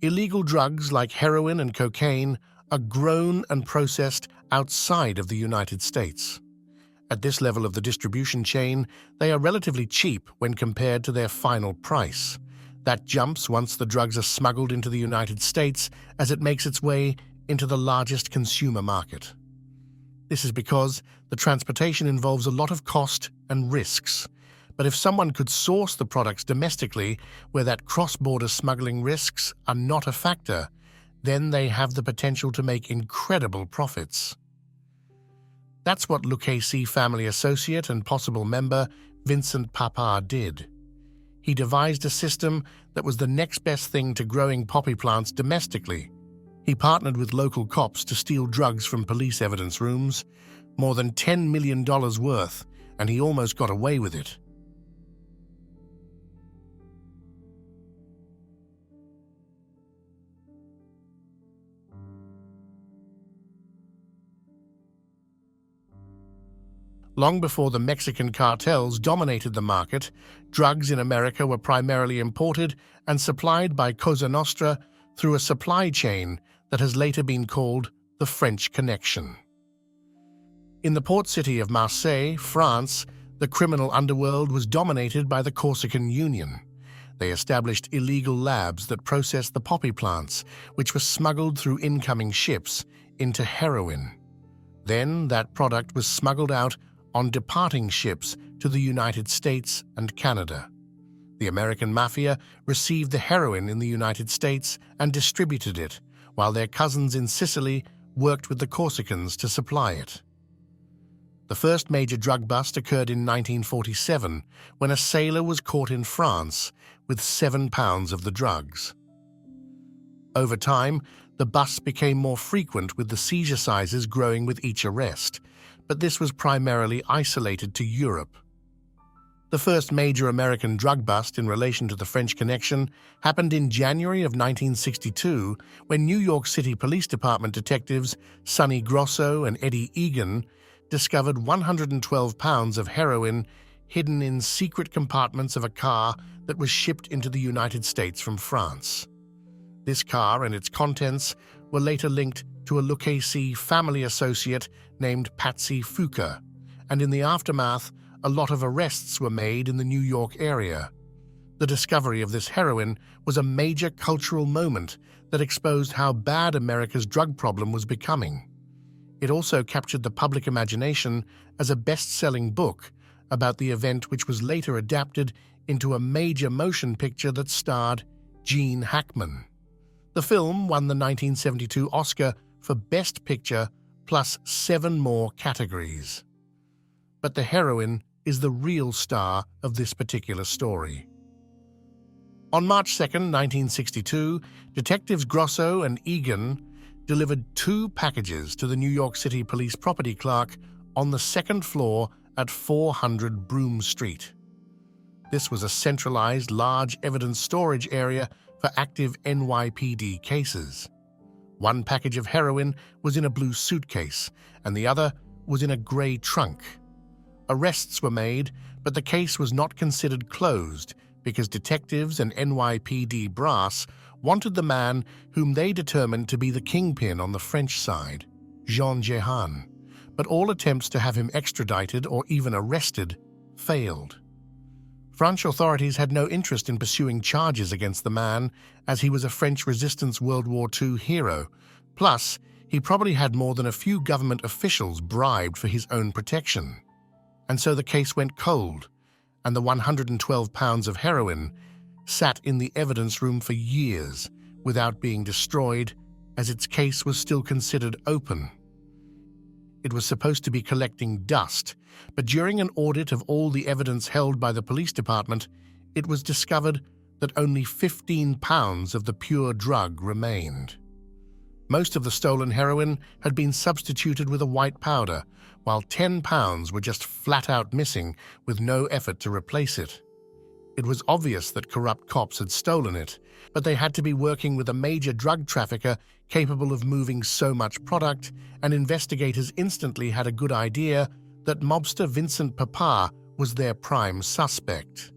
Illegal drugs like heroin and cocaine are grown and processed outside of the United States. At this level of the distribution chain, they are relatively cheap when compared to their final price. That jumps once the drugs are smuggled into the United States as it makes its way into the largest consumer market. This is because the transportation involves a lot of cost and risks. But if someone could source the products domestically where that cross-border smuggling risks are not a factor, then they have the potential to make incredible profits. That's what Lucchese family associate and possible member Vincent Papa did. He devised a system that was the next best thing to growing poppy plants domestically. He partnered with local cops to steal drugs from police evidence rooms, more than $10 million worth, and he almost got away with it. Long before the Mexican cartels dominated the market, drugs in America were primarily imported and supplied by Cosa Nostra through a supply chain that has later been called the French Connection. In the port city of Marseille, France, the criminal underworld was dominated by the Corsican Union. They established illegal labs that processed the poppy plants, which were smuggled through incoming ships into heroin. Then that product was smuggled out on departing ships to the United States and Canada. The American Mafia received the heroin in the United States and distributed it, while their cousins in Sicily worked with the Corsicans to supply it. The first major drug bust occurred in 1947 when a sailor was caught in France with 7 pounds of the drugs. Over time, the busts became more frequent with the seizure sizes growing with each arrest, but this was primarily isolated to Europe. The first major American drug bust in relation to the French Connection happened in January of 1962 when New York City Police Department detectives Sonny Grosso and Eddie Egan discovered 112 pounds of heroin hidden in secret compartments of a car that was shipped into the United States from France. This car and its contents were later linked to a Lucchese family associate named Patsy Fuca, and in the aftermath, a lot of arrests were made in the New York area. The discovery of this heroin was a major cultural moment that exposed how bad America's drug problem was becoming. It also captured the public imagination as a best-selling book about the event, which was later adapted into a major motion picture that starred Gene Hackman. The film won the 1972 Oscar for Best Picture plus 7 more categories. But the heroin is the real star of this particular story. On March 2, 1962, detectives Grosso and Egan delivered 2 packages to the New York City Police property clerk on the 2nd floor at 400 Broome Street. This was a centralized, large evidence storage area for active NYPD cases. One package of heroin was in a blue suitcase, and the other was in a gray trunk. Arrests were made, but the case was not considered closed because detectives and NYPD brass wanted the man whom they determined to be the kingpin on the French side, Jean Jehan, but all attempts to have him extradited or even arrested failed. French authorities had no interest in pursuing charges against the man, as he was a French resistance World War II hero. Plus, he probably had more than a few government officials bribed for his own protection. And so the case went cold, and the 112 pounds of heroin sat in the evidence room for years without being destroyed, as its case was still considered open. It was supposed to be collecting dust, but during an audit of all the evidence held by the police department, it was discovered that only 15 pounds of the pure drug remained. Most of the stolen heroin had been substituted with a white powder, while 10 pounds were just flat out missing with no effort to replace it. It was obvious that corrupt cops had stolen it, but they had to be working with a major drug trafficker capable of moving so much product, and investigators instantly had a good idea that mobster Vincent Papa was their prime suspect.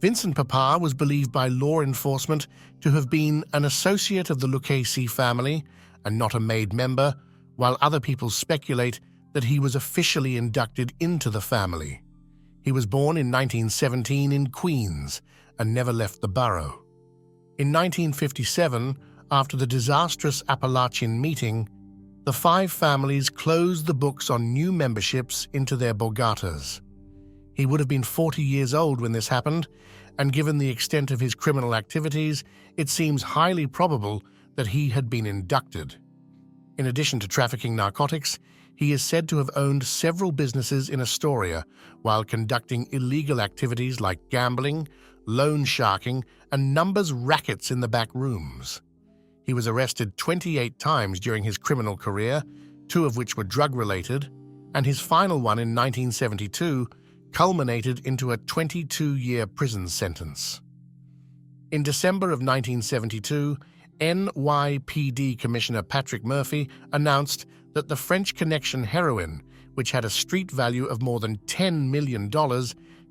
Vincent Papa was believed by law enforcement to have been an associate of the Lucchese family and not a made member, while other people speculate that he was officially inducted into the family. He was born in 1917 in Queens and never left the borough. In 1957, after the disastrous Appalachian meeting, the five families closed the books on new memberships into their borgatas. He would have been 40 years old when this happened, and given the extent of his criminal activities, it seems highly probable that he had been inducted. In addition to trafficking narcotics, he is said to have owned several businesses in Astoria while conducting illegal activities like gambling, loan sharking, and numbers rackets in the back rooms. He was arrested 28 times during his criminal career, 2 of which were drug-related, and his final one in 1972 culminated into a 22-year prison sentence. In December of 1972, NYPD Commissioner Patrick Murphy announced that the French Connection heroin, which had a street value of more than $10 million,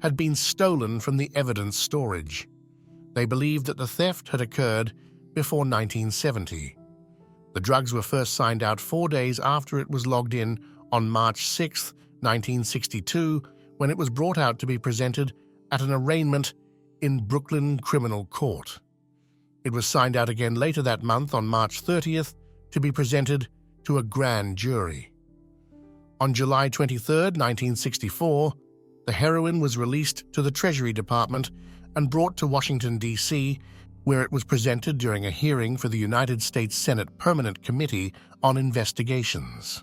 had been stolen from the evidence storage. They believed that the theft had occurred before 1970. The drugs were first signed out 4 days after it was logged in on March 6, 1962, when it was brought out to be presented at an arraignment in Brooklyn Criminal Court. It was signed out again later that month on March 30th to be presented to a grand jury. On July 23, 1964, the heroin was released to the Treasury Department and brought to Washington, D.C., where it was presented during a hearing for the United States Senate Permanent Committee on Investigations.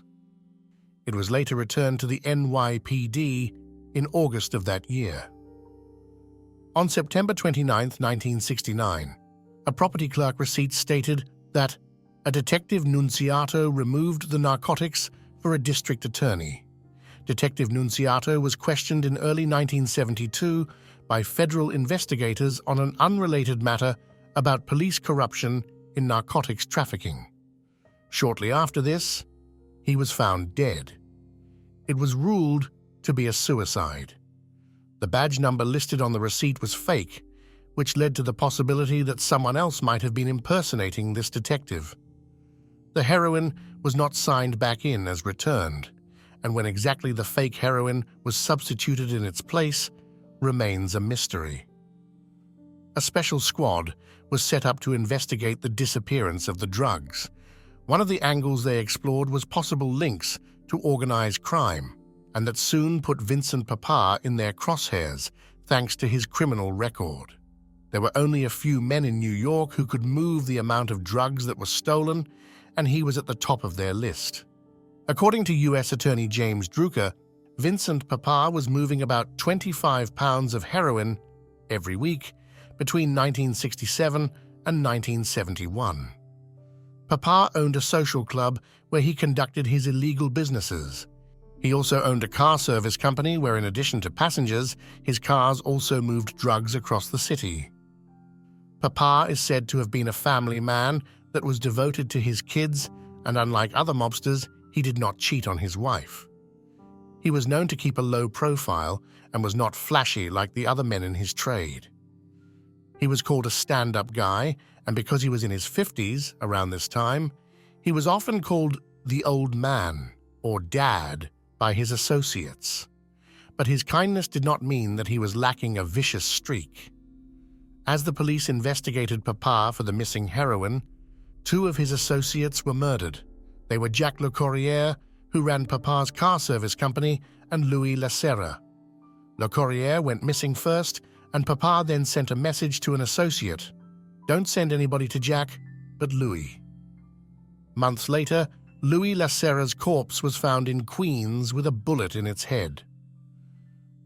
It was later returned to the NYPD in August of that year. On September 29, 1969, a property clerk receipt stated that a Detective Nunziato removed the narcotics for a district attorney. Detective Nunziato was questioned in early 1972 by federal investigators on an unrelated matter about police corruption in narcotics trafficking. Shortly after this, he was found dead. It was ruled to be a suicide. The badge number listed on the receipt was fake, which led to the possibility that someone else might have been impersonating this detective. The heroin was not signed back in as returned, and when exactly the fake heroin was substituted in its place remains a mystery. A special squad was set up to investigate the disappearance of the drugs. One of the angles they explored was possible links to organized crime, and that soon put Vincent Papa in their crosshairs thanks to his criminal record. There were only a few men in New York who could move the amount of drugs that were stolen, and he was at the top of their list. According to U.S. Attorney James Drucker, Vincent Papa was moving about 25 pounds of heroin every week between 1967 and 1971. Papa owned a social club where he conducted his illegal businesses. He also owned a car service company where, in addition to passengers, his cars also moved drugs across the city. Papa is said to have been a family man that was devoted to his kids, and unlike other mobsters, he did not cheat on his wife. He was known to keep a low profile and was not flashy like the other men in his trade. He was called a stand-up guy, and because he was in his 50s around this time, he was often called the old man or dad by his associates. But his kindness did not mean that he was lacking a vicious streak. As the police investigated Papa for the missing heroin, 2 of his associates were murdered. They were Jacques Le Courrier, who ran Papa's car service company, and Louis Lacerra. Le Courrier went missing first, and Papa then sent a message to an associate: "Don't send anybody to Jack, but Louis." Months later, Louis Lacerra's corpse was found in Queens with a bullet in its head.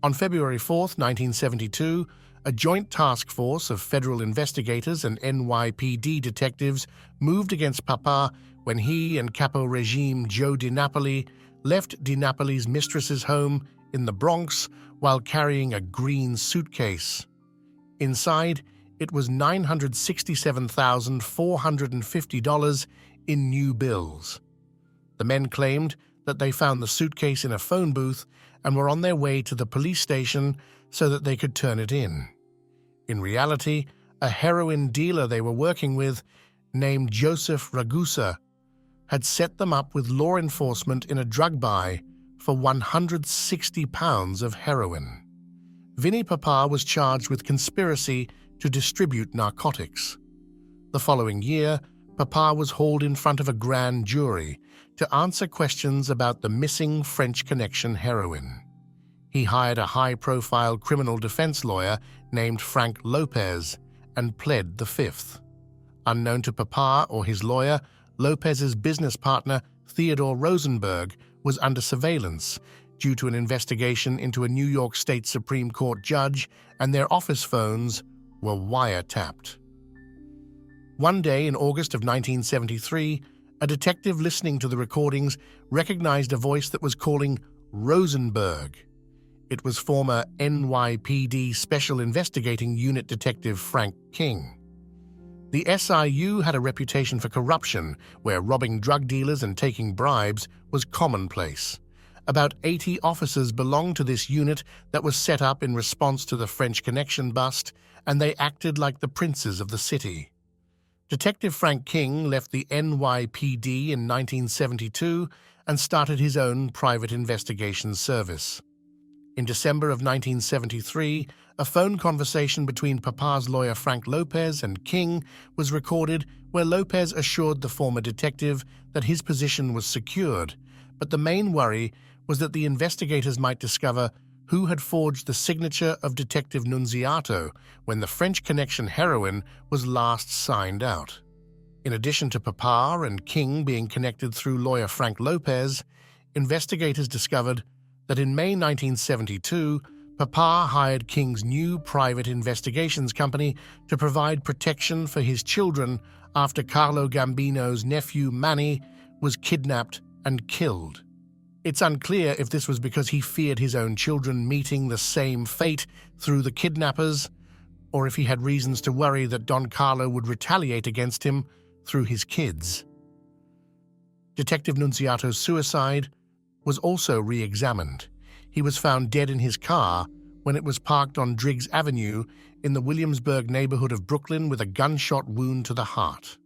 On February 4, 1972, a joint task force of federal investigators and NYPD detectives moved against Papa when he and Capo Regime Joe DiNapoli left DiNapoli's mistress's home in the Bronx while carrying a green suitcase. Inside, it was $967,450 in new bills. The men claimed that they found the suitcase in a phone booth and were on their way to the police station so that they could turn it in. In reality, a heroin dealer they were working with, named Joseph Ragusa, had set them up with law enforcement in a drug buy for 160 pounds of heroin. Vinny Papa was charged with conspiracy to distribute narcotics. The following year, Papa was hauled in front of a grand jury to answer questions about the missing French Connection heroin. He hired a high-profile criminal defense lawyer named Frank Lopez and pled the fifth. Unknown to Papa or his lawyer, Lopez's business partner, Theodore Rosenberg, was under surveillance due to an investigation into a New York State Supreme Court judge, and their office phones were wiretapped. One day in August of 1973, a detective listening to the recordings recognized a voice that was calling Rosenberg. It was former NYPD Special Investigating Unit Detective Frank King. The SIU had a reputation for corruption, where robbing drug dealers and taking bribes was commonplace. About 80 officers belonged to this unit that was set up in response to the French Connection bust, and they acted like the princes of the city. Detective Frank King left the NYPD in 1972 and started his own private investigation service. In December of 1973, a phone conversation between Papa's lawyer Frank Lopez and King was recorded, where Lopez assured the former detective that his position was secured, but the main worry was that the investigators might discover who had forged the signature of Detective Nunziato when the French Connection heroin was last signed out. In addition to Papa and King being connected through lawyer Frank Lopez, investigators discovered that in May 1972, Papa hired King's new private investigations company to provide protection for his children after Carlo Gambino's nephew Manny was kidnapped and killed. It's unclear if this was because he feared his own children meeting the same fate through the kidnappers, or if he had reasons to worry that Don Carlo would retaliate against him through his kids. Detective Nunziato's suicide was also re-examined. He was found dead in his car when it was parked on Driggs Avenue in the Williamsburg neighborhood of Brooklyn with a gunshot wound to the heart.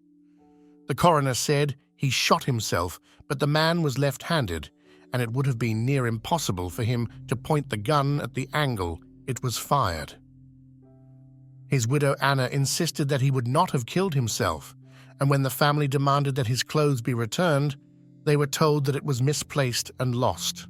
The coroner said he shot himself, but the man was left-handed, and it would have been near impossible for him to point the gun at the angle it was fired. His widow Anna insisted that he would not have killed himself, and when the family demanded that his clothes be returned, they were told that it was misplaced and lost.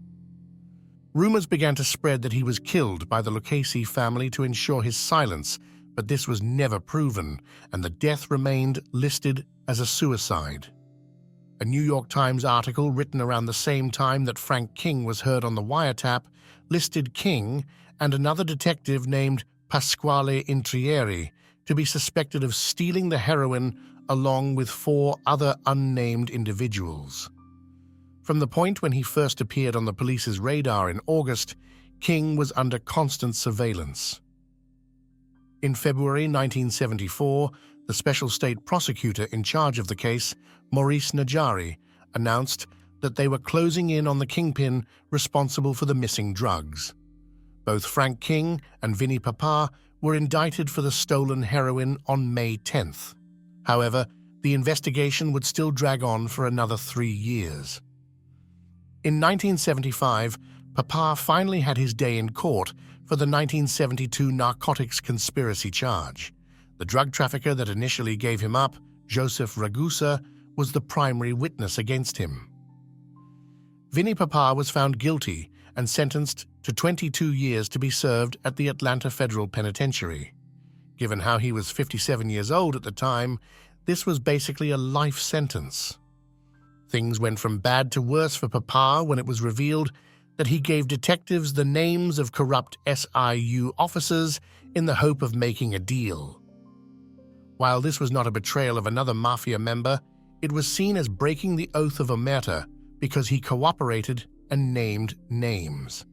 Rumors began to spread that he was killed by the Lucchese family to ensure his silence, but this was never proven, and the death remained listed as a suicide. A New York Times article written around the same time that Frank King was heard on the wiretap listed King and another detective named Pasquale Intrieri to be suspected of stealing the heroin along with 4 other unnamed individuals. From the point when he first appeared on the police's radar in August, King was under constant surveillance. In February 1974, the special state prosecutor in charge of the case, Maurice Najari, announced that they were closing in on the kingpin responsible for the missing drugs. Both Frank King and Vinny Papa were indicted for the stolen heroin on May 10th. However, the investigation would still drag on for another 3 years. In 1975, Papa finally had his day in court for the 1972 narcotics conspiracy charge. The drug trafficker that initially gave him up, Joseph Ragusa, was the primary witness against him. Vinny Papa was found guilty and sentenced to 22 years to be served at the Atlanta Federal Penitentiary. Given how he was 57 years old at the time, this was basically a life sentence. Things went from bad to worse for Papa when it was revealed that he gave detectives the names of corrupt SIU officers in the hope of making a deal. While this was not a betrayal of another Mafia member, it was seen as breaking the oath of omerta because he cooperated and named names.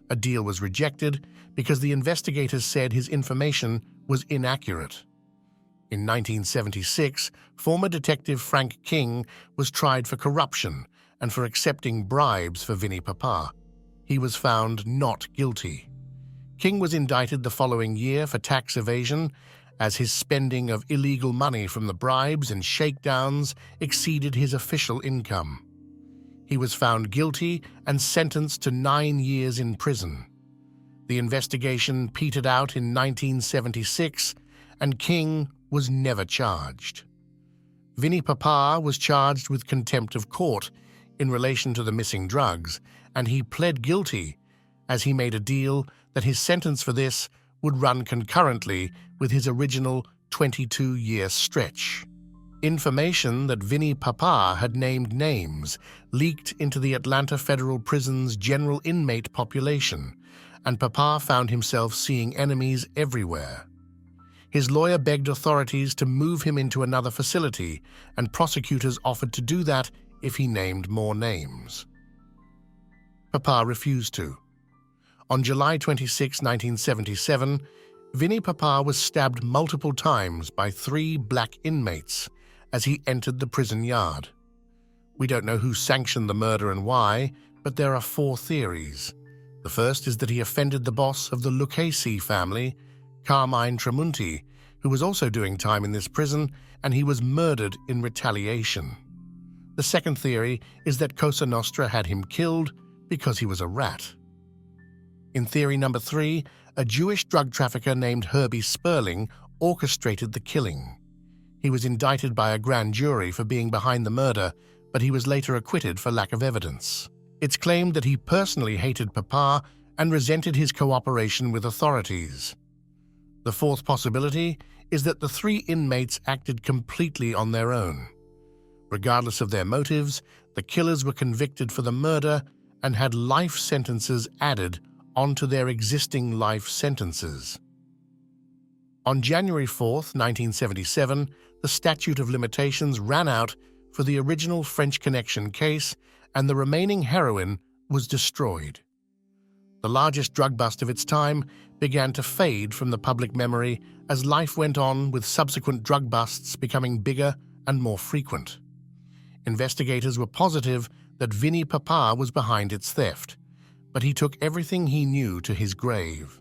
A deal was rejected because the investigators said his information was inaccurate. In 1976, former detective Frank King was tried for corruption and for accepting bribes for Vinny Papa. He was found not guilty. King was indicted the following year for tax evasion, as his spending of illegal money from the bribes and shakedowns exceeded his official income. He was found guilty and sentenced to 9 years in prison. The investigation petered out in 1976, and King was never charged. Vincent Papa was charged with contempt of court in relation to the missing drugs, and he pled guilty as he made a deal that his sentence for this would run concurrently with his original 22-year stretch. Information that Vincent Papa had named names leaked into the Atlanta Federal Prison's general inmate population, and Papa found himself seeing enemies everywhere. His lawyer begged authorities to move him into another facility, and prosecutors offered to do that if he named more names. Papa refused to. On July 26, 1977, Vincent Papa was stabbed multiple times by 3 black inmates as he entered the prison yard. We don't know who sanctioned the murder and why, but there are 4 theories. The first is that he offended the boss of the Lucchese family, Carmine Tramunti, who was also doing time in this prison, and he was murdered in retaliation. The second theory is that Cosa Nostra had him killed because he was a rat. In theory number 3, a Jewish drug trafficker named Herbie Sperling orchestrated the killing. He was indicted by a grand jury for being behind the murder, but he was later acquitted for lack of evidence. It's claimed that he personally hated Papa and resented his cooperation with authorities. The fourth possibility is that the 3 inmates acted completely on their own. Regardless of their motives, the killers were convicted for the murder and had life sentences added onto their existing life sentences. On January 4, 1977, the statute of limitations ran out for the original French Connection case, and the remaining heroin was destroyed. The largest drug bust of its time began to fade from the public memory as life went on, with subsequent drug busts becoming bigger and more frequent. Investigators were positive that Vincent Papa was behind its theft, but he took everything he knew to his grave.